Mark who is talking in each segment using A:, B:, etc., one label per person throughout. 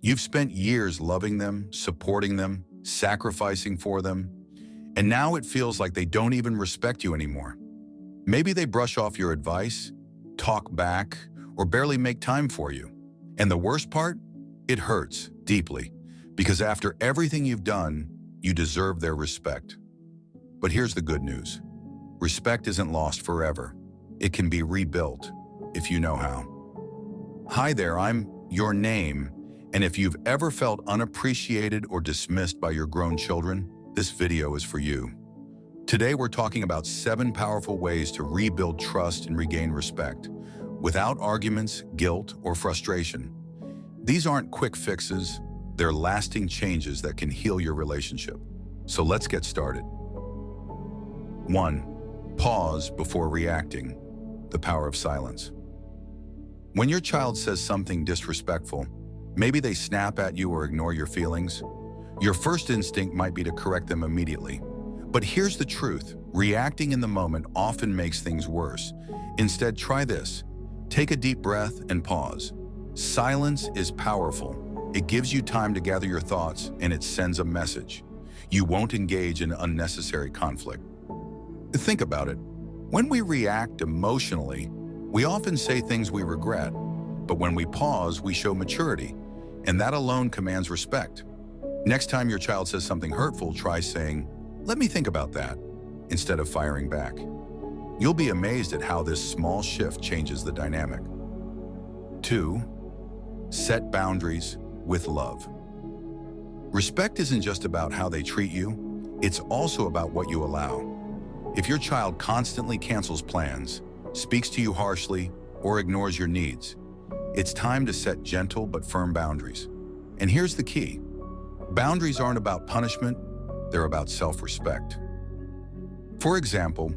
A: You've spent years loving them, supporting them, sacrificing for them, and now it feels like they don't even respect you anymore. Maybe they brush off your advice, talk back, or barely make time for you. And the worst part? It hurts deeply, because after everything you've done, you deserve their respect. But here's the good news. Respect isn't lost forever. It can be rebuilt, if you know how. Hi there, I'm your name, and if you've ever felt unappreciated or dismissed by your grown children, this video is for you. Today we're talking about 7 powerful ways to rebuild trust and regain respect, without arguments, guilt, or frustration. These aren't quick fixes, they're lasting changes that can heal your relationship. So let's get started. 1. Pause before reacting. The power of silence. When your child says something disrespectful, maybe they snap at you or ignore your feelings, your first instinct might be to correct them immediately. But here's the truth. Reacting in the moment often makes things worse. Instead, try this. Take a deep breath and pause. Silence is powerful. It gives you time to gather your thoughts, and it sends a message. You won't engage in unnecessary conflict. Think about it. When we react emotionally, we often say things we regret, but when we pause, we show maturity, and that alone commands respect. Next time your child says something hurtful, try saying, "Let me think about that," instead of firing back. You'll be amazed at how this small shift changes the dynamic. 2. Set boundaries with love. Respect isn't just about how they treat you, it's also about what you allow. If your child constantly cancels plans, speaks to you harshly, or ignores your needs, it's time to set gentle but firm boundaries. And here's the key. Boundaries aren't about punishment, they're about self-respect. For example,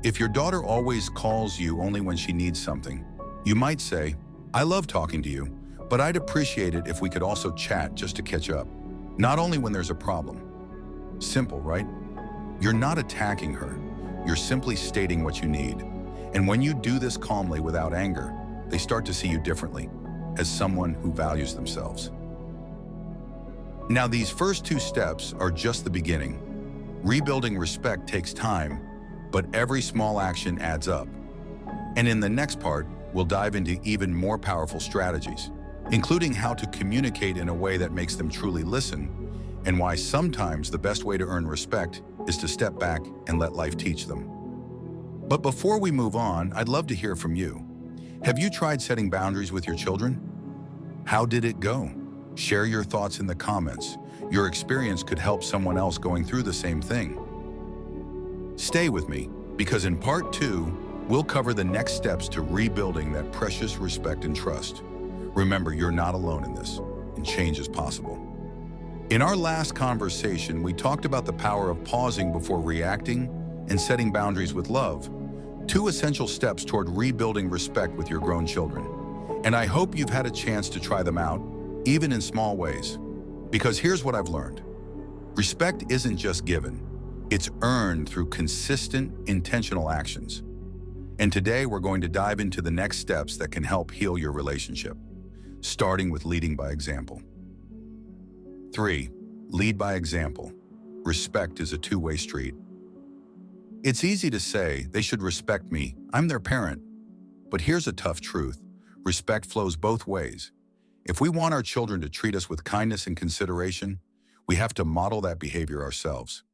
A: if your daughter always calls you only when she needs something, you might say, "I love talking to you, but I'd appreciate it if we could also chat just to catch up, not only when there's a problem." Simple, right? You're not attacking her. You're simply stating what you need. And when you do this calmly without anger, they start to see you differently, as someone who values themselves. Now, these first 2 steps are just the beginning. Rebuilding respect takes time, but every small action adds up. And in the next part, we'll dive into even more powerful strategies, including how to communicate in a way that makes them truly listen, and why sometimes the best way to earn respect is to step back and let life teach them. But before we move on, I'd love to hear from you. Have you tried setting boundaries with your children? How did it go? Share your thoughts in the comments. Your experience could help someone else going through the same thing. Stay with me, because in part 2, we'll cover the next steps to rebuilding that precious respect and trust. Remember, you're not alone in this, and change is possible. In our last conversation, we talked about the power of pausing before reacting and setting boundaries with love, 2 essential steps toward rebuilding respect with your grown children. And I hope you've had a chance to try them out, even in small ways. Because here's what I've learned. Respect isn't just given, it's earned through consistent, intentional actions. And today we're going to dive into the next steps that can help heal your relationship, starting with leading by example. 3. Lead by example. Respect is a 2-way street. It's easy to say, "They should respect me, I'm their parent." But here's a tough truth. Respect flows both ways. If we want our children to treat us with kindness and consideration, we have to model that behavior ourselves.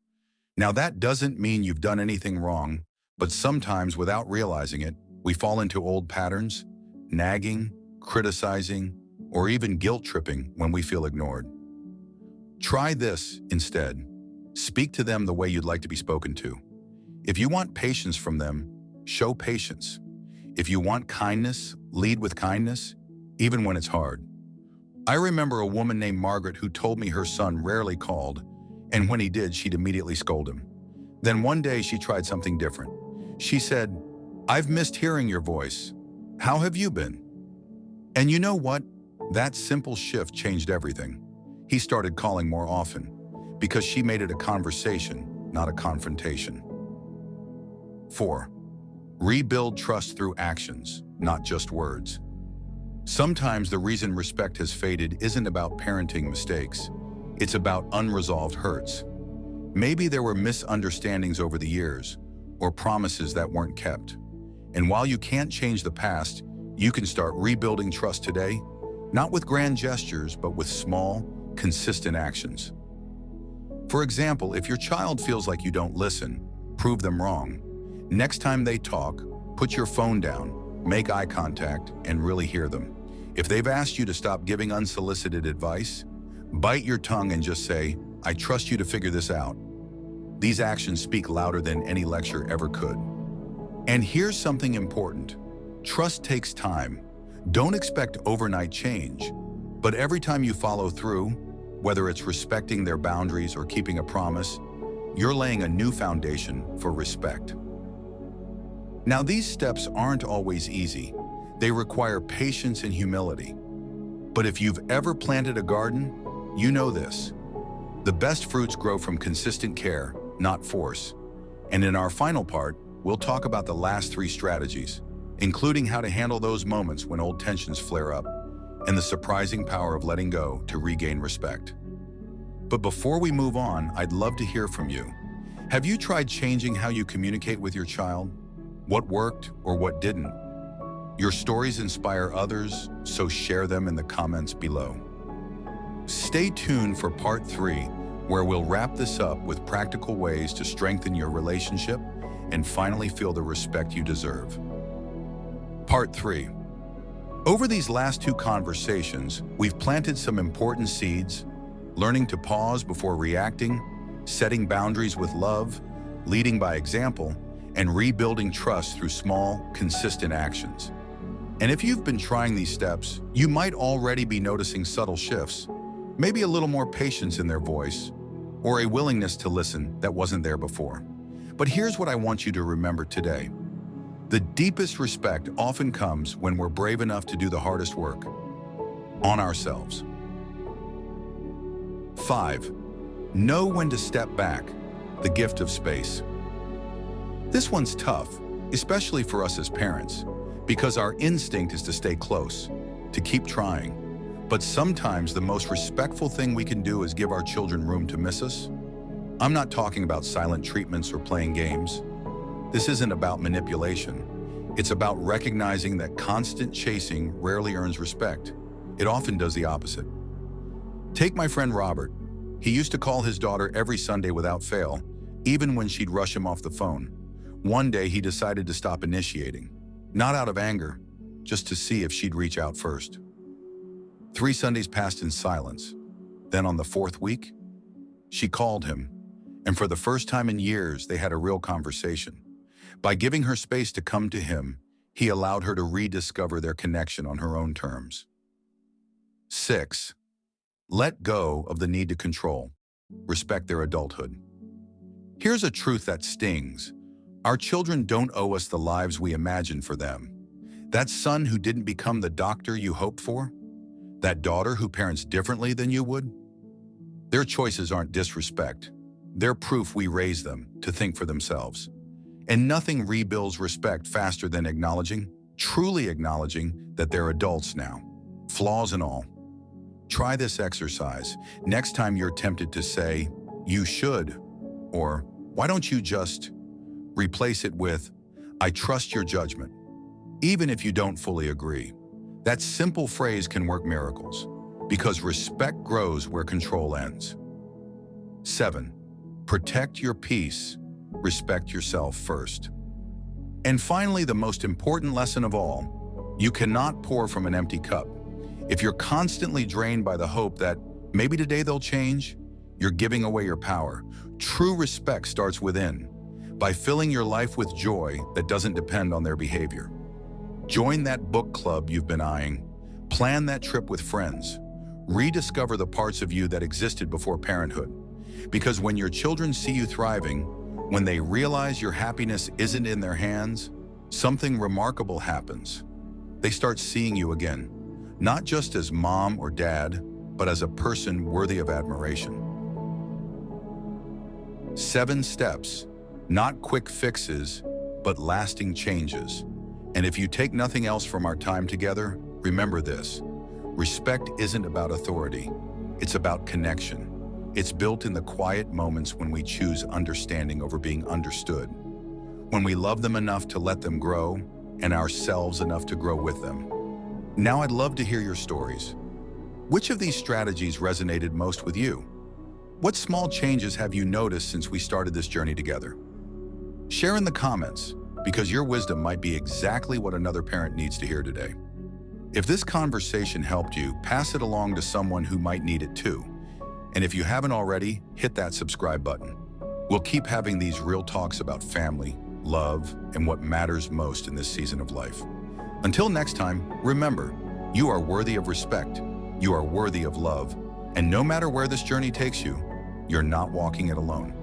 A: Now, that doesn't mean you've done anything wrong, but sometimes, without realizing it, we fall into old patterns, nagging, criticizing, or even guilt-tripping when we feel ignored. Try this instead. Speak to them the way you'd like to be spoken to. If you want patience from them, show patience. If you want kindness, lead with kindness, even when it's hard. I remember a woman named Margaret who told me her son rarely called, and when he did, she'd immediately scold him. Then one day she tried something different. She said, "I've missed hearing your voice. How have you been?" And you know what? That simple shift changed everything. He started calling more often, because she made it a conversation, not a confrontation. 4. Rebuild trust through actions, not just words. Sometimes the reason respect has faded isn't about parenting mistakes. It's about unresolved hurts. Maybe there were misunderstandings over the years, or promises that weren't kept. And while you can't change the past, you can start rebuilding trust today, not with grand gestures, but with small, consistent actions. For example, if your child feels like you don't listen, prove them wrong. Next time they talk, put your phone down, make eye contact, and really hear them. If they've asked you to stop giving unsolicited advice, bite your tongue and just say, "I trust you to figure this out." These actions speak louder than any lecture ever could. And here's something important. Trust takes time. Don't expect overnight change. But every time you follow through, whether it's respecting their boundaries or keeping a promise, you're laying a new foundation for respect. Now, these steps aren't always easy. They require patience and humility. But if you've ever planted a garden, you know this. The best fruits grow from consistent care, not force. And in our final part, we'll talk about the last 3 strategies, including how to handle those moments when old tensions flare up, and the surprising power of letting go to regain respect. But before we move on, I'd love to hear from you. Have you tried changing how you communicate with your child? What worked or what didn't? Your stories inspire others, so share them in the comments below. Stay tuned for part 3, where we'll wrap this up with practical ways to strengthen your relationship and finally feel the respect you deserve. Part 3. Over these last 2 conversations, we've planted some important seeds, learning to pause before reacting, setting boundaries with love, leading by example, and rebuilding trust through small, consistent actions. And if you've been trying these steps, you might already be noticing subtle shifts, maybe a little more patience in their voice, or a willingness to listen that wasn't there before. But here's what I want you to remember today. The deepest respect often comes when we're brave enough to do the hardest work on ourselves. 5. Know when to step back, the gift of space. This one's tough, especially for us as parents, because our instinct is to stay close, to keep trying. But sometimes the most respectful thing we can do is give our children room to miss us. I'm not talking about silent treatments or playing games. This isn't about manipulation. It's about recognizing that constant chasing rarely earns respect. It often does the opposite. Take my friend Robert. He used to call his daughter every Sunday without fail, even when she'd rush him off the phone. One day he decided to stop initiating, not out of anger, just to see if she'd reach out first. 3 Sundays passed in silence. Then on the 4th week, she called him, and for the first time in years, they had a real conversation. By giving her space to come to him, he allowed her to rediscover their connection on her own terms. 6. Let go of the need to control. Respect their adulthood. Here's a truth that stings. Our children don't owe us the lives we imagine for them. That son who didn't become the doctor you hoped for? That daughter who parents differently than you would? Their choices aren't disrespect. They're proof we raise them to think for themselves. And nothing rebuilds respect faster than truly acknowledging that they're adults now, flaws and all. Try this exercise. Next time you're tempted to say, "You should," or "Why don't you just," replace it with, "I trust your judgment," even if you don't fully agree. That simple phrase can work miracles, because respect grows where control ends. 7. Protect your peace. Respect yourself first. And finally, the most important lesson of all, you cannot pour from an empty cup. If you're constantly drained by the hope that maybe today they'll change, you're giving away your power. True respect starts within, by filling your life with joy that doesn't depend on their behavior. Join that book club you've been eyeing. Plan that trip with friends. Rediscover the parts of you that existed before parenthood. Because when your children see you thriving, when they realize your happiness isn't in their hands, something remarkable happens. They start seeing you again, not just as mom or dad, but as a person worthy of admiration. 7 steps, not quick fixes, but lasting changes. And if you take nothing else from our time together, Remember this, respect isn't about authority, it's about connection. It's built in the quiet moments when we choose understanding over being understood, when we love them enough to let them grow and ourselves enough to grow with them. Now I'd love to hear your stories. Which of these strategies resonated most with you? What small changes have you noticed since we started this journey together? Share in the comments, because your wisdom might be exactly what another parent needs to hear today. If this conversation helped you, pass it along to someone who might need it too. And if you haven't already, hit that subscribe button. We'll keep having these real talks about family, love, and what matters most in this season of life. Until next time, remember, you are worthy of respect, you are worthy of love, and no matter where this journey takes you, you're not walking it alone.